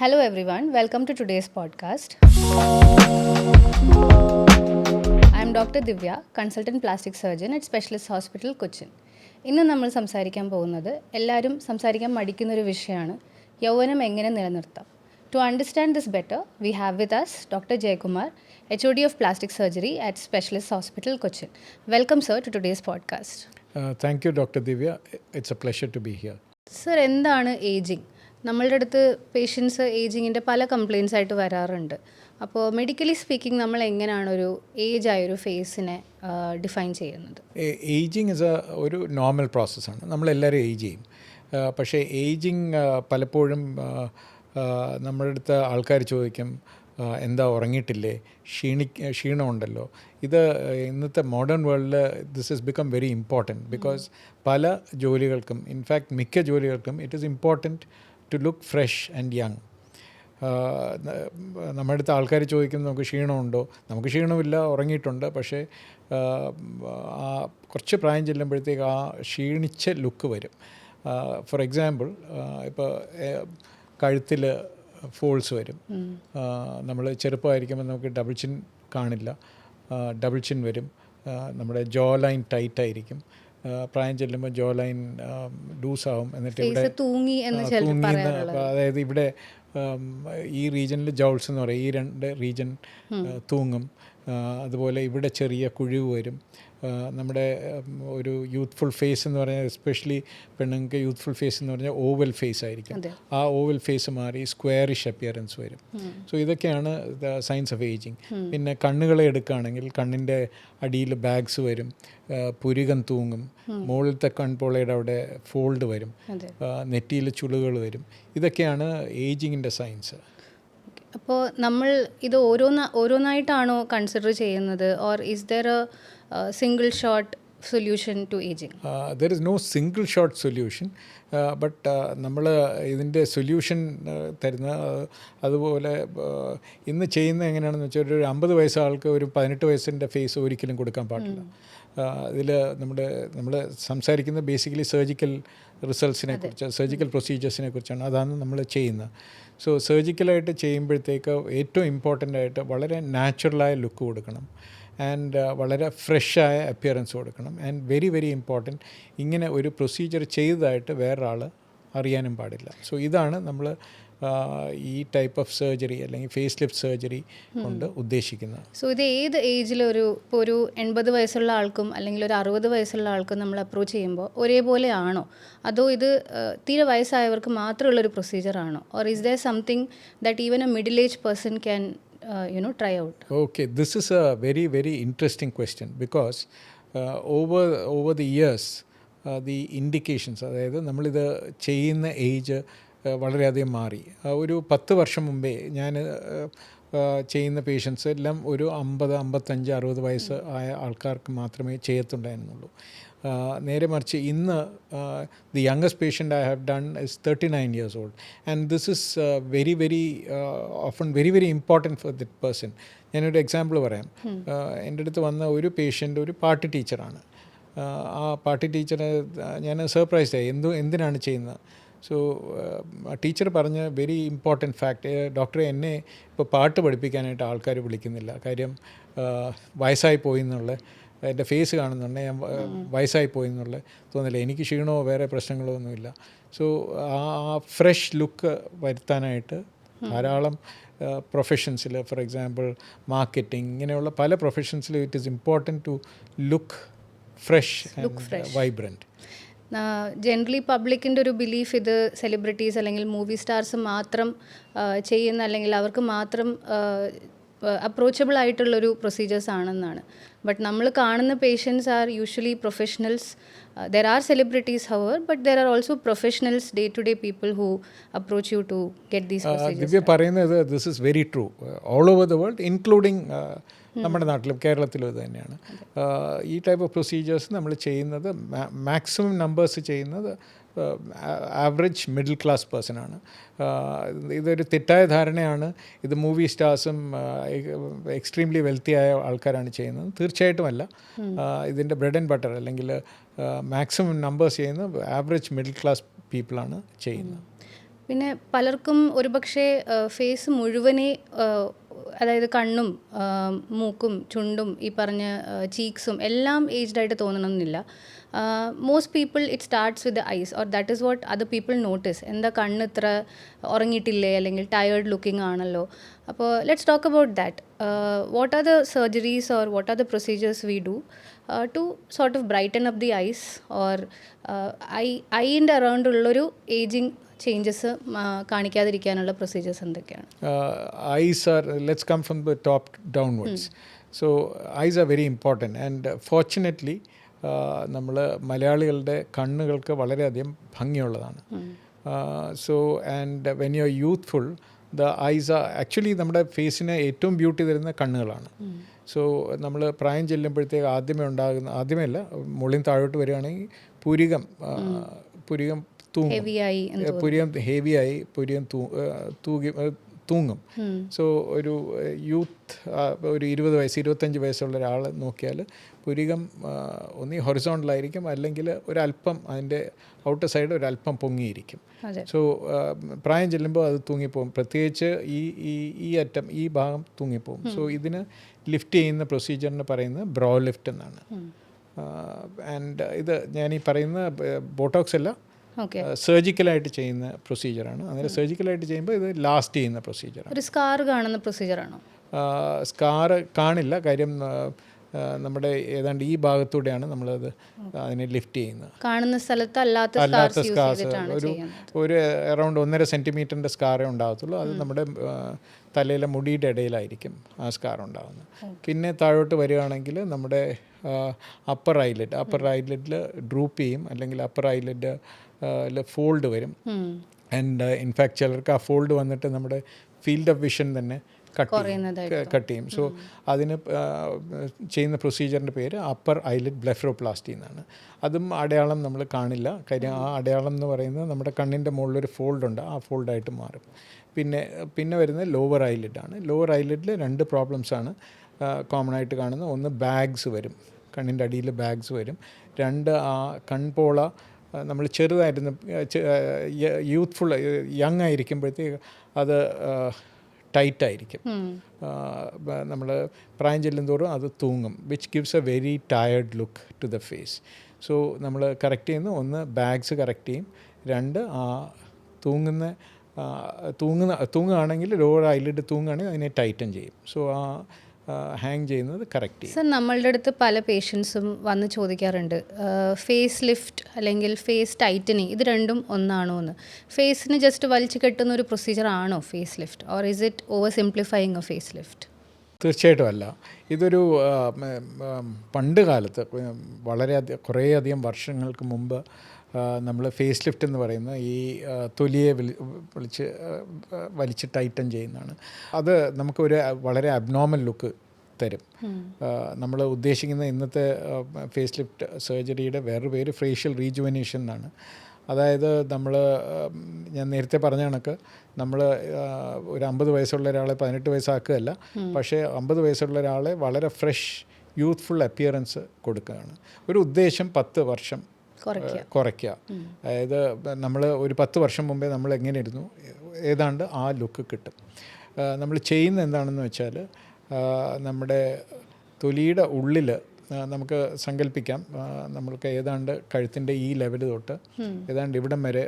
Hello everyone, welcome to today's podcast. I am Dr. Divya, consultant plastic surgeon at Specialist Hospital, Cochin. ഇന്ന് നമ്മൾ സംസാരിക്കാൻ പോകുന്നത് എല്ലാവരും സംസാരിക്കാൻ മടിക്കുന്ന ഒരു വിഷയമാണ് യൗവനം എങ്ങനെ നിലനിർത്താം. To understand this better, we have with us Dr. Jaykumar, HOD of Plastic Surgery at Specialist Hospital, Cochin. Welcome sir to today's podcast. Thank you Dr. Divya. It's a pleasure to be here. Sir എന്താണ് ageing? നമ്മളുടെ അടുത്ത് patients ഏജിങ്ങിൻ്റെ പല compliance ആയിട്ട് വരാറുണ്ട്. അപ്പോൾ medically speaking നമ്മൾ എങ്ങനെയാണ് ഒരു ഏജ് ആയൊരു ഫേസിനെ ഡിഫൈൻ ചെയ്യുന്നത്? ഏജിങ് ഒരു നോർമൽ പ്രോസസ്സാണ്. നമ്മളെല്ലാവരും ഏജ് ചെയ്യും. പക്ഷേ ഏജിങ് പലപ്പോഴും നമ്മുടെ അടുത്ത് ആൾക്കാർ ചോദിക്കും, എന്താ ഉറങ്ങിയിട്ടില്ലേ, ക്ഷീണമുണ്ടല്ലോ. ഇത് ഇന്നത്തെ മോഡേൺ വേൾഡിൽ this is become very important because പല ജോലികൾക്കും, ഇൻഫാക്ട് മിക്ക ജോലികൾക്കും it is important to look fresh and young. നമ്മുടെ അടുത്ത് ആൾക്കാർ ചോദിക്കും, നമുക്ക് ക്ഷീണമുണ്ടോ? നമുക്ക് ക്ഷീണമില്ല, ഉറങ്ങിയിട്ടുണ്ട്. പക്ഷേ കുറച്ച് പ്രായം ചെല്ലുമ്പോഴത്തേക്ക് ആ ക്ഷീണിച്ച ലുക്ക് വരും. ഫോർ എക്സാമ്പിൾ, ഇപ്പോൾ കഴുത്തിൽ ഫോൾസ് വരും. നമ്മൾ ചെറുപ്പമായിരിക്കുമ്പോൾ നമുക്ക് ഡബിൾ ചിൻ കാണില്ല, ഡബിൾ ചിൻ വരും. നമ്മുടെ ജോ ലൈൻ ടൈറ്റ് ആയിരിക്കും. പ്രായം ചെല്ലുമ്പോൾ ജോ ലൈൻ ലൂസാവും. എന്നിട്ട് ഇവിടെ അതായത് ഇവിടെ ഈ റീജനിൽ ജൗൾസ് എന്ന് പറയും, ഈ രണ്ട് റീജൻ തൂങ്ങും. അതുപോലെ ഇവിടെ ചെറിയ കുഴിവ് വരും. നമ്മുടെ ഒരു യൂത്ത്ഫുൾ ഫേസ് എന്ന് പറഞ്ഞാൽ, എസ്പെഷ്യലി പെണ്ണുങ്ങൾക്ക് യൂത്ത്ഫുൾ ഫേസ് എന്ന് പറഞ്ഞാൽ ഓവൽ ഫേസ് ആയിരിക്കും. ആ ഓവൽ ഫേസ് മാറി സ്ക്വയറിഷ് അപ്പിയറൻസ് വരും. സോ ഇതൊക്കെയാണ് ദ സൈൻസ് ഓഫ് ഏജിങ്. പിന്നെ കണ്ണുകളെ എടുക്കുകയാണെങ്കിൽ കണ്ണിൻ്റെ അടിയിൽ ബാഗ്സ് വരും, പുരികം തൂങ്ങും, മുകളിലത്തെ കൺപോളയുടെ അവിടെ ഫോൾഡ് വരും, നെറ്റിയിൽ ചുളുകൾ വരും. ഇതൊക്കെയാണ് ഏജിങ്ങിൻ്റെ സൈൻസ്. അപ്പോൾ നമ്മൾ ഇത് ഓരോന്നായിട്ടാണോ കൺസിഡർ ചെയ്യുന്നത്, or is there a single shot solution to ageing? There is no single shot solution. But നമ്മൾ ഇതിൻ്റെ സൊല്യൂഷൻ തരുന്ന, അതുപോലെ ഇന്ന് ചെയ്യുന്നത് എങ്ങനെയാണെന്ന് വെച്ചാൽ, ഒരു 50 വയസ്സ് ആൾക്ക് ഒരു 18 വയസ്സിൻ്റെ ഫേസ് ഒരിക്കലും കൊടുക്കാൻ പാടില്ല. ഇതിൽ നമ്മൾ സംസാരിക്കുന്നത് ബേസിക്കലി സർജിക്കൽ റിസൾട്ട്സിനെ കുറിച്ച്, സർജിക്കൽ പ്രൊസീജിയേഴ്സിനെ കുറിച്ചാണ്. അതാണ് നമ്മൾ ചെയ്യുന്നത്. സോ സർജിക്കലായിട്ട് ചെയ്യുമ്പോഴത്തേക്ക് ഏറ്റവും ഇമ്പോർട്ടൻ്റ് ആയിട്ട് വളരെ നാച്ചുറലായ ലുക്ക് കൊടുക്കണം, ആൻഡ് വളരെ ഫ്രഷായ അപ്പിയറൻസ് കൊടുക്കണം. ആൻഡ് വെരി വെരി ഇമ്പോർട്ടൻറ്റ്, ഇങ്ങനെ ഒരു പ്രൊസീജിയർ ചെയ്തതായിട്ട് വേറൊരാൾ അറിയാനും പാടില്ല. സോ ഇതാണ് നമ്മൾ ഈ ടൈപ്പ് ഓഫ് സർജറി അല്ലെങ്കിൽ ഫേസ് ലിഫ്റ്റ് സർജറി കൊണ്ട് ഉദ്ദേശിക്കുന്നത്. സോ ഇത് ഏത് ഏജിൽ ഇപ്പോൾ ഒരു 80 വയസ്സുള്ള ആൾക്കും അല്ലെങ്കിൽ ഒരു 60 വയസ്സുള്ള ആൾക്കും നമ്മൾ അപ്രോച്ച് ചെയ്യുമ്പോൾ ഒരേപോലെ ആണോ, അതോ ഇത് തീരെ വയസ്സായവർക്ക് മാത്രമുള്ളൊരു പ്രൊസീജിയറാണോ, or is there something that even a middle age person can try out? Okay, this is a very very interesting question because over the years the indications, അതായത് നമ്മളിത് ചെയ്യുന്ന ഏജ് വളരെയധികം മാറി. ഒരു 10 വർഷം മുമ്പേ ഞാൻ ചെയ്യുന്ന പേഷ്യൻസ് എല്ലാം ഒരു 50, 55, 60 വയസ്സ് ആയ ആൾക്കാർക്ക് മാത്രമേ ചെയ്യത്തുണ്ടായിരുന്നുള്ളൂ. നേരെ മറിച്ച് ഇന്ന് the youngest patient I have done is 39 years old, and this is very very often very very important for that person. ഞാനൊരു എക്സാമ്പിൾ പറയാം. എൻ്റെ അടുത്ത് വന്ന ഒരു പേഷ്യൻ്റ് ഒരു പാർട്ടി ടീച്ചറാണ്. ആ പാർട്ടി ടീച്ചറെ ഞാൻ സർപ്രൈസ്ഡായി, എന്തിനാണ് ചെയ്യുന്നത്. സോ ടീച്ചർ പറഞ്ഞ വെരി ഇമ്പോർട്ടൻറ്റ് ഫാക്റ്റ്, ഡോക്ടറെ എന്നെ ഇപ്പോൾ പാട്ട് പഠിപ്പിക്കാനായിട്ട് ആൾക്കാർ വിളിക്കുന്നില്ല, കാര്യം വയസ്സായി പോയി എന്നുള്ള, എൻ്റെ ഫേസ് കാണുന്നുണ്ട്, ഞാൻ വയസ്സായി പോയി എന്നുള്ള തോന്നില്ല, എനിക്ക് ക്ഷീണമോ വേറെ പ്രശ്നങ്ങളോ ഒന്നുമില്ല. സോ ആ ഫ്രഷ് ലുക്ക് വരുത്താനായിട്ട് ധാരാളം പ്രൊഫഷൻസിൽ, ഫോർ എക്സാമ്പിൾ മാർക്കറ്റിംഗ്, ഇങ്ങനെയുള്ള പല പ്രൊഫഷൻസിലും it is important to look fresh and vibrant. Generally പബ്ലിക്കിൻ്റെ ഒരു ബിലീഫ് ഇത് സെലിബ്രിറ്റീസ് അല്ലെങ്കിൽ മൂവി സ്റ്റാർസ് മാത്രം ചെയ്യുന്ന, അല്ലെങ്കിൽ അവർക്ക് മാത്രം അപ്രോച്ചബിൾ ആയിട്ടുള്ളൊരു പ്രൊസീജിയേഴ്സ് ആണെന്നാണ്. ബട്ട് നമ്മൾ കാണുന്ന patients are usually professionals. There are celebrities however, but there are also professionals, day to day people who approach you to get these procedures. Divya പറയുന്നത് this is very true all over the world, including നമ്മുടെ നാട്ടിലും കേരളത്തിലും ഇത് തന്നെയാണ്. ഈ type of procedures നമ്മൾ ചെയ്യുന്നത്, maximum numbers ചെയ്യുന്നത് ആവറേജ് മിഡിൽ ക്ലാസ് പേഴ്സണാണ്. ഇതൊരു തെറ്റായ ധാരണയാണ്, ഇത് മൂവി സ്റ്റാർസും എക്സ്ട്രീംലി വെൽത്തി ആയ ആൾക്കാരാണ് ചെയ്യുന്നത്. തീർച്ചയായിട്ടുമല്ല. ഇതിൻ്റെ ബ്രെഡ് ആൻഡ് ബട്ടർ അല്ലെങ്കിൽ മാക്സിമം നമ്പേഴ്സ് ചെയ്യുന്നത് ആവറേജ് മിഡിൽ ക്ലാസ് പീപ്പിളാണ് ചെയ്യുന്നത്. പിന്നെ പലർക്കും ഒരുപക്ഷെ ഫേസ് മുഴുവനെ അതായത് കണ്ണും മൂക്കും ചുണ്ടും ഈ പറഞ്ഞ ചീക്സും എല്ലാം ഏജ്ഡ് ആയിട്ട് തോന്നണമെന്നില്ല. Most people it starts with the eyes or that is what other people notice. എന്താ കണ്ണ് ഇത്ര ഉറങ്ങിയിട്ടില്ലേ അല്ലെങ്കിൽ ടയേർഡ് ലുക്കിംഗ് ആണല്ലോ. അപ്പോൾ let's talk about that. What are the surgeries or what are the procedures we do to sort of brighten up the eyes or ഐൻ്റെ around ഉള്ളൊരു ageing changes കാണിക്കാതിരിക്കാനുള്ള പ്രൊസീജിയേഴ്സ് എന്തൊക്കെയാണ്? Eyes are, let's come from the top downwards. So eyes are very important and fortunately നമ്മൾ മലയാളികളുടെ കണ്ണുകൾക്ക് വളരെയധികം ഭംഗിയുള്ളതാണ്. So and when you are youthful the eyes are actually നമ്മുടെ ഫേസിന് ഏറ്റവും ബ്യൂട്ടി തരുന്ന കണ്ണുകളാണ്. സോ നമ്മൾ പ്രായം ചെല്ലുമ്പോഴത്തേക്ക് ആദ്യമേ അല്ല മുകളിൽ താഴോട്ട് വരികയാണെങ്കിൽ പുരികം ഹെവിയായി പുരികം തൂങ്ങും. സോ ഒരു യൂത്ത് ഒരു 20 വയസ്സ് 25 വയസ്സുള്ള ഒരാൾ നോക്കിയാൽ പുരികം ഒന്നീ ഹൊറിസോണ്ടലായിരിക്കും അല്ലെങ്കിൽ ഒരല്പം അതിൻ്റെ ഔട്ടർ സൈഡ് ഒരല്പം പൊങ്ങിയിരിക്കും. സോ പ്രായം ചെല്ലുമ്പോൾ അത് തൂങ്ങിപ്പോകും. പ്രത്യേകിച്ച് ഈ അറ്റം ഈ ഭാഗം തൂങ്ങിപ്പോകും. സോ ഇതിന് ലിഫ്റ്റ് ചെയ്യുന്ന പ്രൊസീജിയറിന് പറയുന്നത് ബ്രോ ലിഫ്റ്റ് എന്നാണ്. ആൻഡ് ഇത് ഞാൻ ഈ പറയുന്ന ബോട്ടോക്സ് അല്ല, സർജിക്കലായിട്ട് ചെയ്യുന്ന പ്രൊസീജിയറാണ്. അങ്ങനെ സർജിക്കലായിട്ട് ചെയ്യുമ്പോൾ ഇത് ലാസ്റ്റ് ചെയ്യുന്ന പ്രൊസീജിയറാണ്. ഒരു സ്കാർ കാണുന്ന പ്രൊസീജിയറാണോ? സ്കാർ കാണില്ല, കാര്യം നമ്മുടെ ഏതാണ്ട് ഈ ഭാഗത്തൂടെയാണ് നമ്മളത് അതിനെ ലിഫ്റ്റ് ചെയ്യുന്നത്. കാണുന്ന സ്ഥലത്ത് അല്ലാത്ത സ്കാർസ് ഒരു അറൗണ്ട് 1.5 സെൻറ്റിമീറ്ററിൻ്റെ സ്കാറേ ഉണ്ടാകത്തുള്ളൂ. അത് നമ്മുടെ തലയിലെ മുടിയുടെ ഇടയിലായിരിക്കും ആ സ്കാർ ഉണ്ടാകുന്നത്. പിന്നെ താഴോട്ട് വരികയാണെങ്കിൽ നമ്മുടെ അപ്പർ ഐലിഡിൽ ഡ്രൂപ്പ് ചെയ്യും, അല്ലെങ്കിൽ അപ്പർ ഐലിഡ് ഫോൾഡ് വരും. ആൻഡ് ഇൻഫാക്ട് ചിലർക്ക് ആ ഫോൾഡ് വന്നിട്ട് നമ്മുടെ ഫീൽഡ് ഓഫ് വിഷൻ തന്നെ കട്ട് ചെയ്യും. സോ അതിന് ചെയ്യുന്ന പ്രൊസീജിയറിൻ്റെ പേര് അപ്പർ ഐലിഡ് ബ്ലെഫറോപ്ലാസ്റ്റി എന്നാണ്. അതും അടയാളം നമ്മൾ കാണില്ല, കാര്യം ആ അടയാളം എന്ന് പറയുന്നത് നമ്മുടെ കണ്ണിൻ്റെ മുകളിലൊരു ഫോൾഡുണ്ട്, ആ ഫോൾഡായിട്ട് മാറും. പിന്നെ വരുന്നത് ലോവർ ഐലിഡാണ്. ലോവർ ഐലിഡിൽ 2 പ്രോബ്ലംസാണ് കോമൺ ആയിട്ട് കാണുന്നത്. ഒന്ന് ബാഗ്സ് വരും, കണ്ണിൻ്റെ അടിയിൽ ബാഗ്സ് വരും. 2 ആ കൺപോള നമ്മൾ ചെറുതായിരുന്നു യൂത്ത്ഫുൾ യങ് ആയിരിക്കുമ്പോഴത്തേക്ക് അത് ടൈറ്റായിരിക്കും. നമ്മൾ പ്രായം ചെല്ലുന്തോറും അത് തൂങ്ങും, which gives a very tired look to the face. So നമ്മൾ കറക്റ്റ് ചെയ്യുന്ന ഒന്ന് ബാഗ്സ് കറക്റ്റ് ചെയ്യും, 2 ആ തൂങ്ങുകയാണെങ്കിൽ ലോവർ ഐലിഡ് തൂങ്ങുകയാണെങ്കിൽ അതിനെ ടൈറ്റൻ ചെയ്യും. സോ ആ ഹാങ് ചെയ്യുന്നത് കറക്റ്റ് ചെയ്യും. സർ, നമ്മളുടെ അടുത്ത് പല പേഷ്യൻസും വന്ന് ചോദിക്കാറുണ്ട് ഫേസ് ലിഫ്റ്റ് അല്ലെങ്കിൽ ഫേസ് ടൈറ്റനിങ് ഇത് രണ്ടും ഒന്നാണോ എന്ന്. ഫേസിന് ജസ്റ്റ് വലിച്ചു കെട്ടുന്ന ഒരു പ്രൊസീജിയർ ആണോ face lift, or is it over simplifying a face lift? തീർച്ചയായിട്ടും അല്ല. ഇതൊരു പണ്ട് കാലത്ത് കുറേയധികം വർഷങ്ങൾക്ക് മുമ്പ് നമ്മൾ ഫേസ് ലിഫ്റ്റ് എന്ന് പറയുന്ന ഈ തൊലിയെ വലിച്ച് ടൈറ്റൻ ചെയ്യുന്നതാണ്. അത് നമുക്കൊരു വളരെ അബ്നോർമൽ ലുക്ക് തരും. നമ്മൾ ഉദ്ദേശിക്കുന്ന ഇന്നത്തെ ഫേസ് ലിഫ്റ്റ് സർജറിയുടെ വേറൊരു പേര് ഫേഷ്യൽ റീജുവനേഷൻ എന്നാണ്. അതായത് ഞാൻ നേരത്തെ പറഞ്ഞ കണക്ക് നമ്മൾ ഒരു 50 വയസ്സുള്ള ഒരാളെ 18 വയസ്സാക്കുകയല്ല, പക്ഷേ 50 വയസ്സുള്ള ഒരാളെ വളരെ ഫ്രഷ് യൂത്ത്ഫുൾ അപ്പിയറൻസ് കൊടുക്കുകയാണ്. ഒരു ഉദ്ദേശം 10 വർഷം കുറയ്ക്കുക. അതായത് നമ്മൾ ഒരു 10 വർഷം മുമ്പേ നമ്മൾ എങ്ങനെയായിരുന്നു ഏതാണ്ട് ആ ലുക്ക് കിട്ടും. നമ്മൾ ചെയ്യുന്ന എന്താണെന്ന് വെച്ചാൽ നമ്മുടെ തൊലിയുടെ ഉള്ളിൽ നമുക്ക് സങ്കല്പിക്കാം, നമ്മൾക്ക് ഏതാണ്ട് കഴുത്തിൻ്റെ ഈ ലെവൽ തൊട്ട് ഏതാണ്ട് ഇവിടം വരെ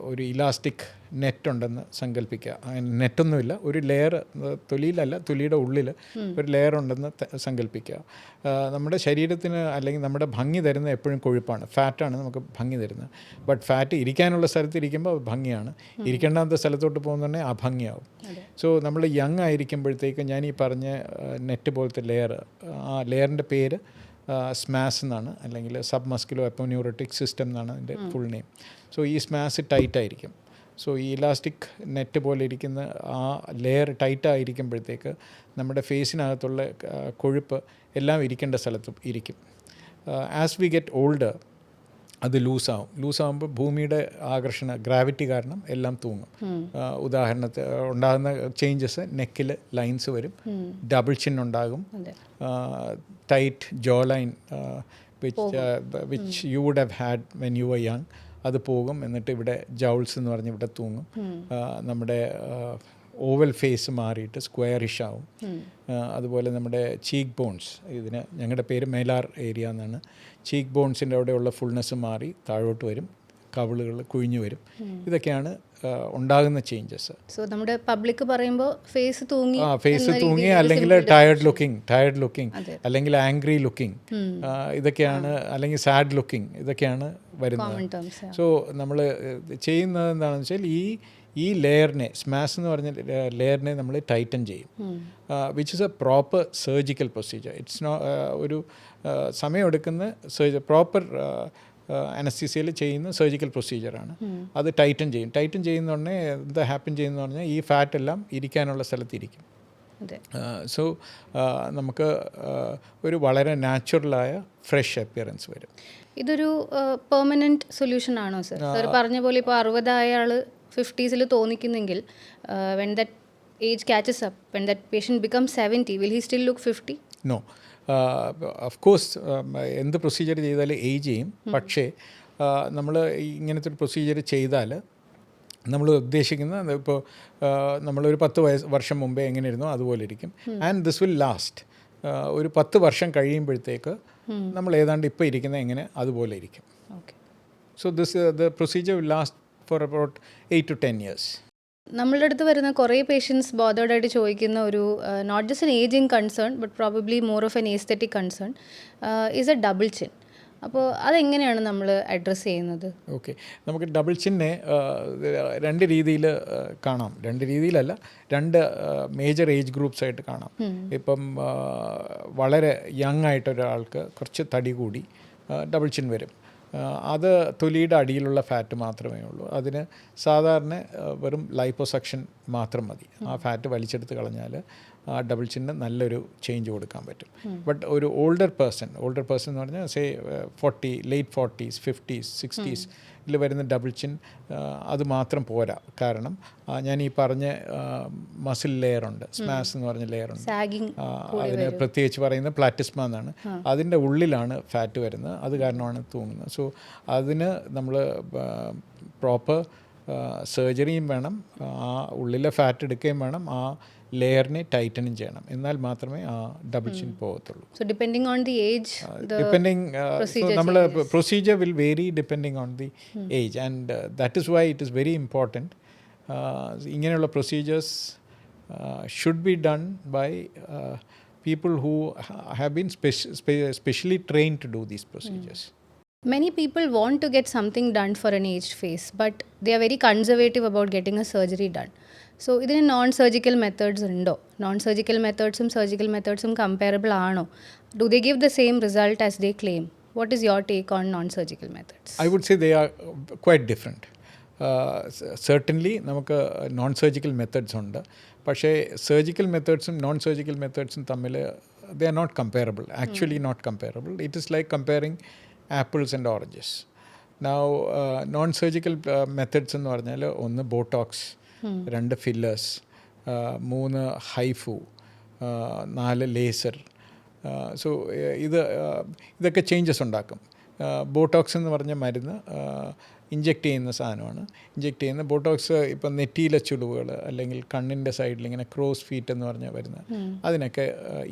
ഒരു ഇലാസ്റ്റിക് നെറ്റ് ഉണ്ടെന്ന് സങ്കല്പിക്കുക. നെറ്റൊന്നുമില്ല, ഒരു ലെയർ തൊലിയിലല്ല, തൊലിയുടെ ഉള്ളിൽ ഒരു ലെയർ ഉണ്ടെന്ന് സങ്കല്പിക്കുക. നമ്മുടെ ശരീരത്തിന് അല്ലെങ്കിൽ നമ്മുടെ ഭംഗി തരുന്നത് എപ്പോഴും കൊഴുപ്പാണ്, ഫാറ്റാണ് നമുക്ക് ഭംഗി തരുന്നത്. ബട്ട് ഫാറ്റ് ഇരിക്കാനുള്ള സ്ഥലത്ത് ഇരിക്കുമ്പോൾ ഭംഗിയാണ്, ഇരിക്കേണ്ടാത്ത സ്ഥലത്തോട്ട് പോകുന്നുണ്ടെങ്കിൽ അഭംഗിയാവും. സോ നമ്മൾ യങ് ആയിരിക്കുമ്പോഴത്തേക്ക് ഞാൻ ഈ പറഞ്ഞ നെറ്റ് പോലത്തെ ലെയർ, ആ ലെയറിൻ്റെ പേര് സ്മാസ് എന്നാണ്, അല്ലെങ്കിൽ സബ് മസ്കുലോ എപ്പോന്യൂറോട്ടിക് സിസ്റ്റം എന്നാണ് അതിൻ്റെ ഫുൾ നെയിം. സോ ഈ സ്മാസ് ടൈറ്റായിരിക്കും. സോ ഈ ഇലാസ്റ്റിക് നെറ്റ് പോലെ ഇരിക്കുന്ന ആ ലെയർ ടൈറ്റായിരിക്കുമ്പോഴത്തേക്ക് നമ്മുടെ ഫേസിനകത്തുള്ള കൊഴുപ്പ് എല്ലാം ഇരിക്കേണ്ട സ്ഥലത്തും ഇരിക്കും. ആസ് വി ഗെറ്റ് ഓൾഡർ അത് ലൂസാകുമ്പോൾ ഭൂമിയുടെ ഗ്രാവിറ്റി കാരണം എല്ലാം തൂങ്ങും. ഉദാഹരണത്തിന് ഉണ്ടാകുന്ന ചേഞ്ചസ്, നെക്കിൽ ലൈൻസ് വരും, ഡബിൾ ചിൻ ഉണ്ടാകും, tight jaw line which you would have had when you were young, അത് പോകും. എന്നിട്ട് ഇവിടെ ജൗൾസ് എന്ന് പറഞ്ഞ് ഇവിടെ തൂങ്ങും. നമ്മുടെ ഓവൽ ഫേസ് മാറിയിട്ട് സ്ക്വയറിഷ് ആവും. അതുപോലെ നമ്മുടെ ചീക്ക് ബോൺസ്, ഇതിന് ഞങ്ങളുടെ പേര് മേലാർ ഏരിയ എന്നാണ്. ചീക്ക് ബോൺസിൻ്റെ അവിടെയുള്ള ഫുൾനെസ് മാറി താഴോട്ട് വരും, കവിളുകൾ കുഴിഞ്ഞു വരും. ഇതൊക്കെയാണ് ഉണ്ടാകുന്ന ചേഞ്ചസ്. സോ നമ്മുടെ പബ്ലിക് പറയുമ്പോൾ ഫേസ് തൂങ്ങി, ഫേസ് തൂങ്ങി, അല്ലെങ്കിൽ ടയർഡ് ലുക്കിംഗ്, അല്ലെങ്കിൽ ആംഗ്രി ലുക്കിംഗ്, ഇതൊക്കെയാണ്, അല്ലെങ്കിൽ സാഡ് ലുക്കിംഗ്, ഇതൊക്കെയാണ് വരുന്നത്. സോ നമ്മൾ ചെയ്യുന്നത് എന്താണെന്ന് വെച്ചാൽ ഈ ലെയറിനെ, സ്മാഷ് എന്ന് പറഞ്ഞ ലെയറിനെ നമ്മൾ ടൈറ്റൻ ചെയ്യും, which is A proper surgical procedure. It's ഒരു സമയമെടുക്കുന്ന പ്രോപ്പർ അനസ്തീസിയയിൽ ചെയ്യുന്ന സർജിക്കൽ പ്രൊസീജിയറാണ്. അത് ടൈറ്റൻ ചെയ്യുന്ന ഉടനെ എന്താ ഹാപ്പൻ ചെയ്യുന്ന പറഞ്ഞാൽ ഈ ഫാറ്റ് എല്ലാം ഇരിക്കാനുള്ള സ്ഥലത്തിരിക്കും. സോ നമുക്ക് ഒരു വളരെ നാച്ചുറലായ ഫ്രഷ് അപ്പിയറൻസ് വരും. ഇതൊരു പെർമനൻറ്റ് സൊല്യൂഷൻ ആണോ സർ? സർ പറഞ്ഞ പോലെ ഇപ്പോൾ 60 ആൾ 50s തോന്നിക്കുന്നെങ്കിൽ when that age catches up, when that patient become 70, will he still look 50? No, of course എന്ത് പ്രൊസീജിയർ ചെയ്താലും ഏജ് ചെയ്യും. പക്ഷേ നമ്മൾ ഇങ്ങനത്തെ ഒരു പ്രൊസീജിയർ ചെയ്താൽ നമ്മൾ ഉദ്ദേശിക്കുന്ന ഇപ്പോൾ നമ്മളൊരു 10 വർഷം മുമ്പേ എങ്ങനെയായിരുന്നോ അതുപോലെ ഇരിക്കും. And this will last. ഒരു 10 വർഷം കഴിയുമ്പോഴത്തേക്ക് നമ്മൾ ഏതാണ്ട് ഇപ്പോൾ ഇരിക്കുന്നത് എങ്ങനെ അതുപോലെ ഇരിക്കും. So the procedure will last for about 8 to 10 years. നമ്മളുടെ അടുത്ത് വരുന്ന കുറേ പേഷ്യൻസ് ബോധേഡായിട്ട് ചോദിക്കുന്ന ഒരു not just an ageing concern but probably more of an aesthetic concern is a double chin. അപ്പോൾ അതെങ്ങനെയാണ് നമ്മൾ അഡ്രസ്സ് ചെയ്യുന്നത്? ഓക്കെ, നമുക്ക് ഡബിൾ ചിന്നെ 2 രീതിയിൽ കാണാം. 2 രീതിയിലല്ല, 2 മേജർ ഏജ് ഗ്രൂപ്പ്സ് ആയിട്ട് കാണാം. ഇപ്പം വളരെ യങ് ആയിട്ടൊരാൾക്ക് കുറച്ച് തടി കൂടി ഡബിൾ ചിൻ വരും. അത് തൊലിയുടെ അടിയിലുള്ള ഫാറ്റ് മാത്രമേ ഉള്ളൂ. അതിന് സാധാരണ വെറും ലൈപ്പോസക്ഷൻ മാത്രം മതി. ആ ഫാറ്റ് വലിച്ചെടുത്ത് കളഞ്ഞാൽ ആ ഡബിൾ ചിന്ന് നല്ലൊരു ചേഞ്ച് കൊടുക്കാൻ പറ്റും. ബട്ട് ഒരു ഓൾഡർ പേഴ്സൺ എന്ന് പറഞ്ഞാൽ say 40, late 40s, 50s, 60s വരുന്ന ഡബിൾ ചിൻ അത് മാത്രം പോരാ. കാരണം ഞാൻ ഈ പറഞ്ഞ മസിൽ ലെയറുണ്ട്, സ്മാഷ് എന്ന് പറഞ്ഞ ലെയറുണ്ട്, അതിന് പ്രത്യേകിച്ച് പറയുന്നത് പ്ലാറ്റിസ്മ എന്നാണ്. അതിൻ്റെ ഉള്ളിലാണ് ഫാറ്റ് വരുന്നത്, അത് കാരണമാണ് തൂങ്ങുന്നത്. സോ അതിന് നമ്മൾ പ്രോപ്പർ സർജറിയും വേണം, ആ ഉള്ളിലെ ഫാറ്റ് എടുക്കുകയും വേണം, ആ ലെയറിനെ ടൈറ്റനും ചെയ്യണം. എന്നാൽ മാത്രമേ ആ ഡബിൾ ചിൻ പോകത്തുള്ളൂ. So depending on the age, നമ്മൾ procedure will vary depending on the age. And that is why it is very important. ഇങ്ങനെയുള്ള procedures should be done by people who have been specially trained to do these procedures. Many people want to get something done for an aged face, but they are very conservative about getting a surgery done. So, ഇതിന് non surgical methods ഉണ്ടോ? Non surgical മെത്തേഡ്സും surgical മെത്തേഡ്സും comparable ആണോ? Do they give the same result as they claim? What is your take on non surgical methods? I would say they are quite different. Certainly നമുക്ക് non surgical methods ഉണ്ട്. പക്ഷേ surgical മെത്തേഡ്സും non surgical മെത്തേഡ്സും തമ്മിൽ they are not comparable. Actually not comparable. It is like comparing apples and oranges. Now non-surgical methods എന്ന് പറഞ്ഞാൽ 1 Botox, 2 fillers, 3 HIFU, 4 laser. So ഇതൊക്കെ changes ഉണ്ടാക്കും. Botox എന്ന് പറഞ്ഞ മരുന്ന് ഇഞ്ചെക്റ്റ് ചെയ്യുന്ന സാധനമാണ്. ഇഞ്ചെക്റ്റ് ചെയ്യുന്ന ബോട്ടോക്സ് ഇപ്പം നെറ്റിയിലെ ചുളിവുകൾ അല്ലെങ്കിൽ കണ്ണിൻ്റെ സൈഡിൽ ഇങ്ങനെ ക്രോസ് ഫീറ്റ് എന്ന് പറഞ്ഞാൽ വരുന്നത്, അതിനൊക്കെ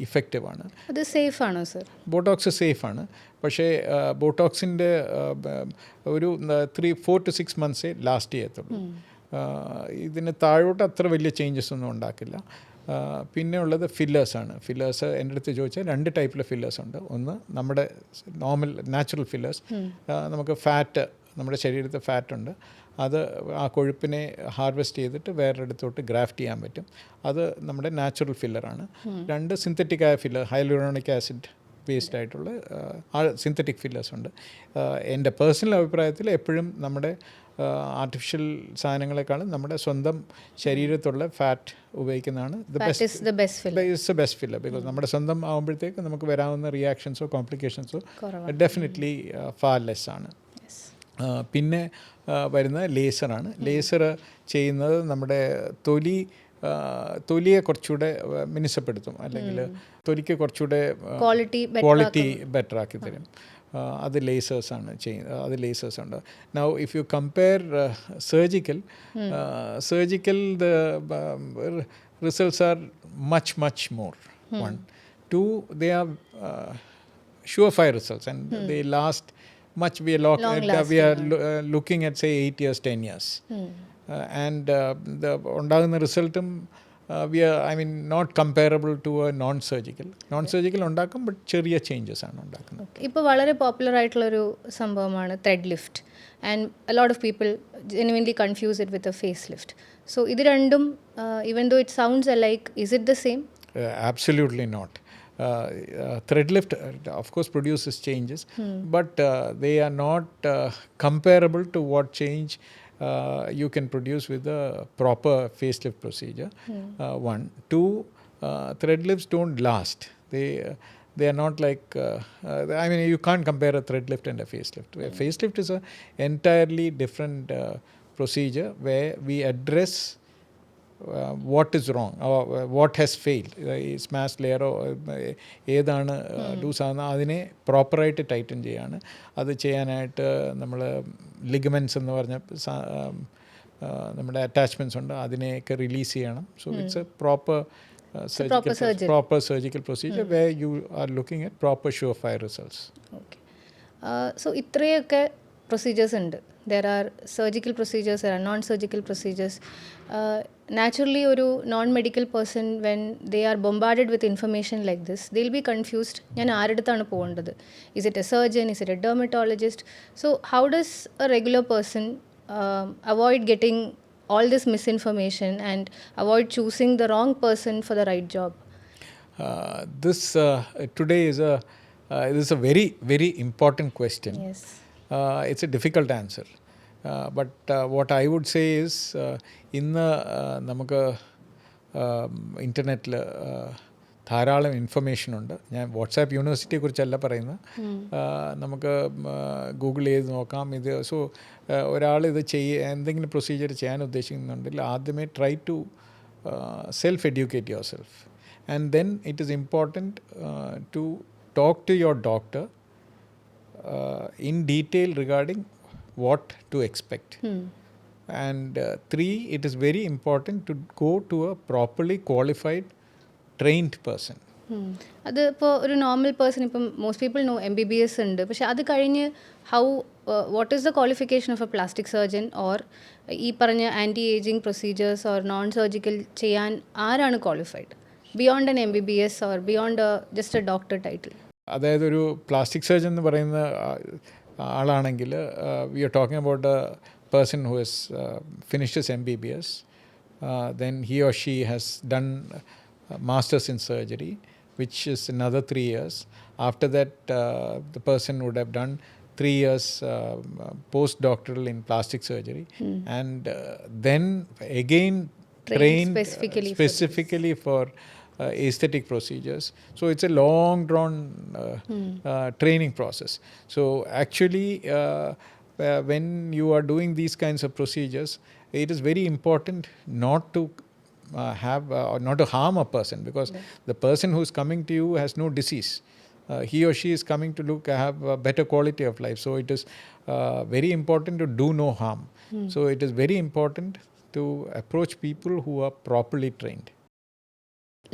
ഇഫക്റ്റീവാണ്. അത് സേഫാണോ സർ? ബോട്ടോക്സ് സേഫാണ്. പക്ഷേ ബോട്ടോക്സിൻ്റെ ഒരു 4 to 6 monthsേ ലാസ്റ്റ് ചെയ്യത്തുള്ളൂ. ഇതിന് താഴോട്ട് അത്ര വലിയ ചേഞ്ചസ് ഒന്നും ഉണ്ടാക്കില്ല. പിന്നെ ഉള്ളത് ഫില്ലേഴ്സാണ്. ഫില്ലേഴ്സ് എൻ്റെ അടുത്ത് ചോദിച്ചാൽ 2 ടൈപ്പിലെ ഫില്ലേഴ്സ് ഉണ്ട്. ഒന്ന് നമ്മുടെ നാച്ചുറൽ ഫില്ലേഴ്സ്, നമുക്ക് ഫാറ്റ്, നമ്മുടെ ശരീരത്തിൽ ഫാറ്റുണ്ട്, അത് ആ കൊഴുപ്പിനെ ഹാർവെസ്റ്റ് ചെയ്തിട്ട് വേറൊരിടത്തോട്ട് ഗ്രാഫ്റ്റ് ചെയ്യാൻ പറ്റും. അത് നമ്മുടെ നാച്ചുറൽ ഫില്ലറാണ്. 2 സിന്തറ്റിക് ആയ ഫില്ലർ, ഹൈലൂറോണിക് ആസിഡ് ബേസ്ഡ് ആയിട്ടുള്ള സിന്തറ്റിക് ഫില്ലേഴ്സ് ഉണ്ട്. എൻ്റെ പേഴ്സണൽ അഭിപ്രായത്തിൽ എപ്പോഴും നമ്മുടെ ആർട്ടിഫിഷ്യൽ സാധനങ്ങളെക്കാളും നമ്മുടെ സ്വന്തം ശരീരത്തുള്ള ഫാറ്റ് ഉപയോഗിക്കുന്നതാണ് ദ ബെസ്റ്റ് ഫില്ലർ. ബിക്കോസ് നമ്മുടെ സ്വന്തം ആകുമ്പോഴത്തേക്ക് നമുക്ക് വരാവുന്ന റിയാക്ഷൻസോ കോംപ്ലിക്കേഷൻസോ ഡെഫിനറ്റ്ലി ഫാർ ലെസ് ആണ്. പിന്നെ വരുന്നത് ലേസറാണ്. ലേസർ ചെയ്യുന്നത് നമ്മുടെ തൊലിയെ കുറച്ചുകൂടെ മിനുസപ്പെടുത്തും, അല്ലെങ്കിൽ തൊലിക്ക് കുറച്ചുകൂടെ ക്വാളിറ്റി ബെറ്റർ ആക്കി തരും. അത് ലേസേഴ്സാണ് ചെയ്യുന്നത്, അത് ലേസേഴ്സ് ഉണ്ട്. Now if you compare surgical the results are much more. One, two, they are surefire results and they last much. We are looking at say 8 years, 10 years. And the ഉണ്ടാകുന്ന റിസൾട്ടും not comparable to a non-surgical ഉണ്ടാക്കും, but ചെറിയ changes ആണ് ഉണ്ടാക്കുന്നത്. ഇപ്പോൾ വളരെ popular ആയിട്ടുള്ളൊരു സംഭവമാണ് thread lift, and a lot of people genuinely confuse it with a face lift. So ഇത് രണ്ടും even though it sounds alike, is it the same? Absolutely not. Thread lift of course produces changes, but they are not comparable to what change you can produce with a proper facelift procedure. One, two, thread lifts don't last. They are not like you can't compare a thread lift and a facelift. A facelift is a entirely different procedure where we address what is wrong or what has failed. ഈ smash ലെയറോ ഏതാണ് loose ആകുന്നത് അതിനെ പ്രോപ്പറായിട്ട് Titan ചെയ്യാണ്. അത് ചെയ്യാനായിട്ട് നമ്മൾ ligaments എന്ന് പറഞ്ഞ നമ്മുടെ അറ്റാച്ച്മെൻറ്റ്സ് ഉണ്ട്, അതിനെയൊക്കെ റിലീസ് ചെയ്യണം. So it's A proper surgical procedure where you are looking at proper surefire results. Okay. So ഇത്രയൊക്കെ പ്രൊസീജിയേഴ്സ് ഉണ്ട്. There are surgical procedures, there are non-surgical procedures. Naturally, ഒരു non-medical person, when they are bombarded with information like this, they'll be confused. ഞാൻ ആരുടെടുത്താണ് പോകേണ്ടത്? Is it a surgeon? Is it a dermatologist? So how does a regular person avoid getting all this misinformation and avoid choosing the wrong person for the right job? This today is a very, very important question. Yes. It's a difficult answer. But what I would say is, ഇന്ന് നമുക്ക് ഇൻ്റർനെറ്റിൽ ധാരാളം ഇൻഫർമേഷനുണ്ട്. ഞാൻ WhatsApp യൂണിവേഴ്സിറ്റിയെ കുറിച്ചല്ല പറയുന്നത്, നമുക്ക് Google ചെയ്ത് നോക്കാം. ഇത് സോ ഒരാൾ ഇത് എന്തെങ്കിലും പ്രൊസീജിയർ ചെയ്യാൻ ഉദ്ദേശിക്കുന്നുണ്ടെങ്കിൽ ആദ്യമേ try to self educate yourself, and then it is important to talk to your doctor in detail regarding what to expect. And three, it is very important to go to a properly qualified trained person. അത് ഇപ്പോൾ ഒരു normal person, ഇപ്പം most people know MBBS ഉണ്ട്, പക്ഷെ അത് കഴിഞ്ഞ് what is the qualification of a plastic surgeon or ഈ പറഞ്ഞ anti ageing procedures or non surgical ചെയ്യാൻ ആരാണ് qualified beyond an MBBS or beyond just a doctor title? അതായത് ഒരു പ്ലാസ്റ്റിക് സർജൻ എന്ന് പറയുന്ന ആളാണെങ്കിൽ we are talking about a person who has finished his MBBS, then he or she has done masters in surgery, which is another 3 years. After that, the person would have done 3 years postdoctoral in plastic surgery, and then again trained specifically for aesthetic procedures. So it's a long drawn training process. So actually when you are doing these kinds of procedures, it is very important not to not to harm a person, because the person who is coming to you has no disease. He or she is coming to have a better quality of life. So it is very important to do no harm. So it is very important to approach people who are properly trained.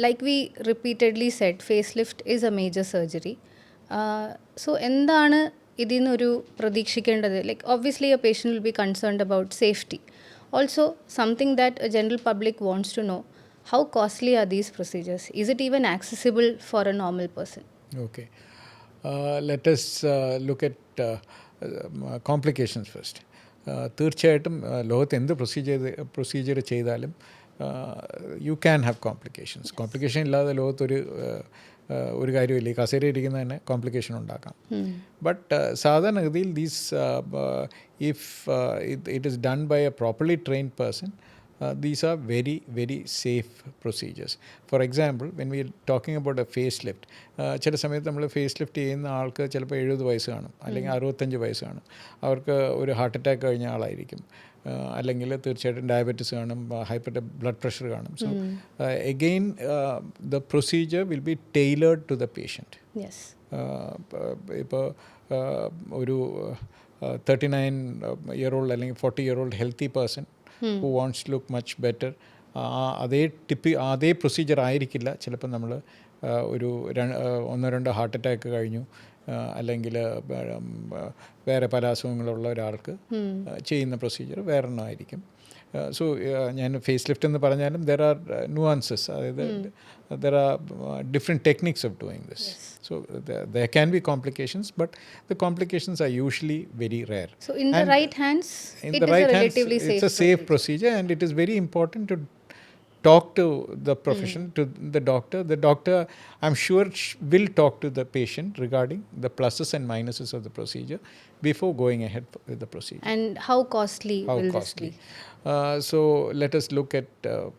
Like we repeatedly said, facelift is a major surgery. So എന്താണ് ഇതിൽ നിന്നൊരു പ്രതീക്ഷിക്കേണ്ടത്? Like obviously a patient will be concerned about safety. Also something that a general public wants to know, how costly are these procedures? Is it even accessible for a normal person? Okay. Let us look at complications first. തീർച്ചയായിട്ടും ലോകത്ത് എന്ത് procedure ചെയ്താലും you can have complications. Complication ഇല്ലാതെ ലോകത്തൊരു കാര്യമില്ല. ഈ കസേര ഇരിക്കുന്ന തന്നെ കോംപ്ലിക്കേഷൻ ഉണ്ടാക്കാം. ബട്ട് സാധാരണഗതിയിൽ if it is done by a properly trained person, these are very, very safe procedures. For example, when we are talking about a facelift, ചില സമയത്ത് നമ്മൾ ഫേസ് ലിഫ്റ്റ് ചെയ്യുന്ന ആൾക്ക് ചിലപ്പോൾ 70 വയസ്സ് കാണും, അല്ലെങ്കിൽ 65 വയസ്സ് കാണും. അവർക്ക് ഒരു ഹാർട്ട് അറ്റാക്ക് കഴിഞ്ഞ ആളായിരിക്കും. അല്ലെങ്കിൽ തീർച്ചയായിട്ടും ഡയബറ്റിസ് കാണും, ബ്ലഡ് പ്രഷർ കാണും. So again the procedure will be tailored to the patient. Yes. ഇപ്പോൾ ഒരു 39-year-old അല്ലെങ്കിൽ 40-year-old healthy person who wants to look much better, അതേ പ്രൊസീജിയർ ആയിരിക്കില്ല ചിലപ്പോൾ നമ്മൾ ഒരു 1-2 ഹാർട്ട് അറ്റാക്ക് കഴിഞ്ഞു അല്ലെങ്കിൽ വേറെ പല അസുഖങ്ങളുള്ള ഒരാൾക്ക് ചെയ്യുന്ന പ്രൊസീജിയർ വേറൊന്നും ആയിരിക്കും. സോ ഞാൻ ഫേസ് ലിഫ്റ്റ് എന്ന് പറഞ്ഞാലും ദർ ആർ നുവാൻസസ്, അതായത് there are different techniques of doing this. So there can be complications, but the complications are usually very rare. So in the right hands, in it the is right a hands, relatively it's a safe procedure, and it is very important to talk to the profession, to the doctor. The doctor, I'm sure, will talk to the patient regarding the pluses and minuses of the procedure before going ahead with the procedure. And how costly How will costly? this be? So let us look at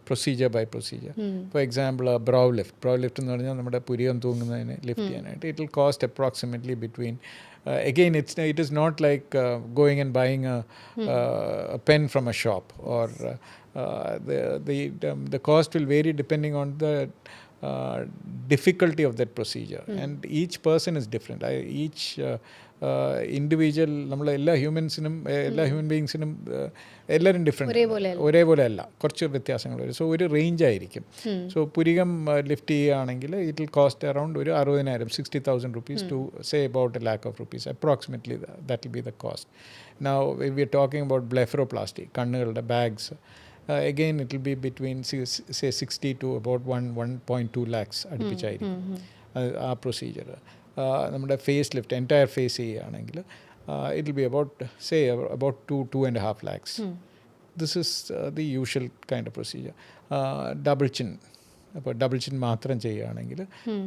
procedure by procedure. For example, a brow lift. Brow lift എന്ന് പറഞ്ഞാൽ നമ്മുടെ പുരികം തൂങ്ങുന്നതിന് lift ചെയ്യാനായിട്ട് it will cost approximately between again it is not like going and buying a pen from a shop, or the cost will vary depending on the difficulty of that procedure, and each person is different. Each individual എല്ലാ human ബീയിങ്സിനും എല്ലാവരും different, ഒരേപോലെ അല്ല, കുറച്ച് വ്യത്യാസങ്ങൾ വരും. So ഒരു range ആയിരിക്കും. So പുരികം lift ചെയ്യുകയാണെങ്കിൽ ഇറ്റ് വിൽ കോസ്റ്റ് അറൗണ്ട് ഒരു 60,000 60,000 rupees to say about ₹1,00,000 approximately. That will be the cost. Now if we are talking about blepharoplasty, കണ്ണുകളുടെ bags, again it will be between say 60 to about 1.2 lakhs അടുപ്പിച്ചായിരിക്കും ആ procedure. നമ്മുടെ face lift entire face ചെയ്യുകയാണെങ്കിൽ it will be about 2.5 lakhs. This is the usual kind of procedure. Double chin, അപ്പോൾ double chin മാത്രം ചെയ്യുകയാണെങ്കിൽ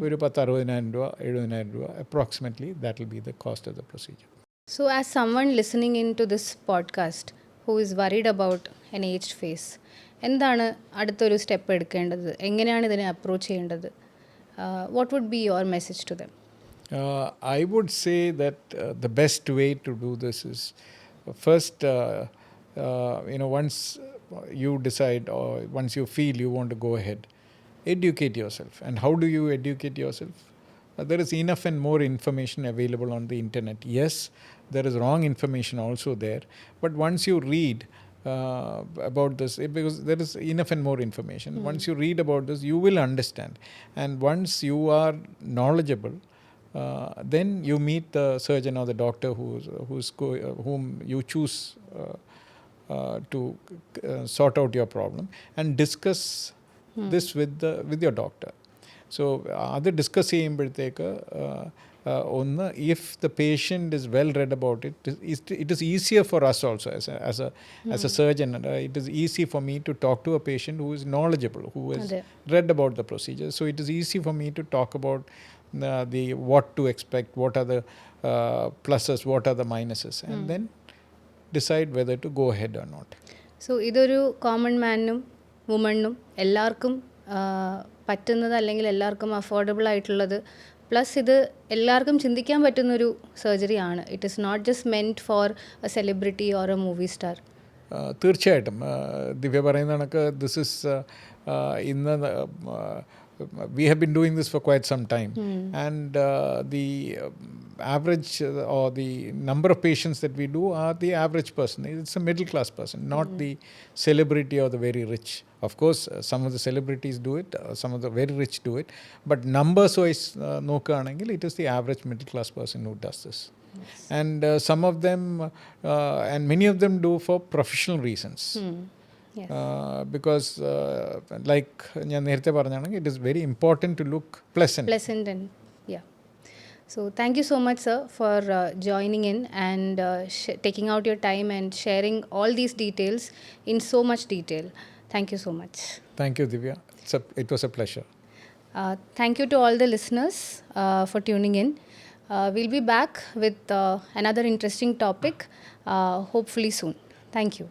ഒരു 60,000 രൂപ 70,000 രൂപ approximately, that will be the cost of the procedure. So as someone listening into this podcast who is worried about an aged face, എന്താണ് അടുത്തൊരു step എടുക്കേണ്ടത്, എങ്ങനെയാണ് ഇതിനെ അപ്രോച്ച് ചെയ്യേണ്ടത്? What would be your message to them? I would say that the best way to do this is first, once you decide or once you feel you want to go ahead, educate yourself. And how do you educate yourself? There is enough and more information available on the internet. Yes, there is wrong information also there, but once you read about this, because there is enough and more information, once you read about this you will understand, and once you are knowledgeable, then you meet the surgeon or the doctor whom you choose to sort out your problem, and discuss this with your doctor. So അത് discuss ചെയ്യുമ്പോഴത്തേക്ക് ഒന്ന്, if the patient is well read about it, it is easier for us also as a surgeon. It is easy for me to talk to a patient who is knowledgeable, who has read about the procedure. So it is easy for me to talk about the what to expect, what are the pluses, what are the minuses, and then decide whether to go ahead or not. So ഇതൊരു common മാനും വുമണിനും എല്ലാവർക്കും പറ്റുന്നത്, അല്ലെങ്കിൽ എല്ലാവർക്കും affordable ആയിട്ടുള്ളത്, plus ഇത് എല്ലാവർക്കും ചിന്തിക്കാൻ പറ്റുന്നൊരു സർജറി ആണ്. It is not just meant for a celebrity or a movie star. തീർച്ചയായിട്ടും ദിവ്യ പറയുന്ന കണക്ക് ദിസ് ഇസ് ഇന്ന് we have been doing this for quite some time, and the average or the number of patients that we do are the average person. It's a middle class person, not the celebrity or the very rich. Of course, some of the celebrities do it, some of the very rich do it, but numbers wise നോക്കുകയാണെങ്കിൽ it is the average middle class person who does this. And some of them and many of them do for professional reasons. Yes. Because like ഞാൻ നേരത്തെ പറഞ്ഞാണെങ്കിൽ it is very important to look pleasant. And yeah. So thank you so much, sir, for joining in and taking out your time and sharing all these details in so much detail. Thank you so much. Thank you, Divya. It was a pleasure. Thank you to all the listeners for tuning in. We'll be back with another interesting topic hopefully soon. Thank you.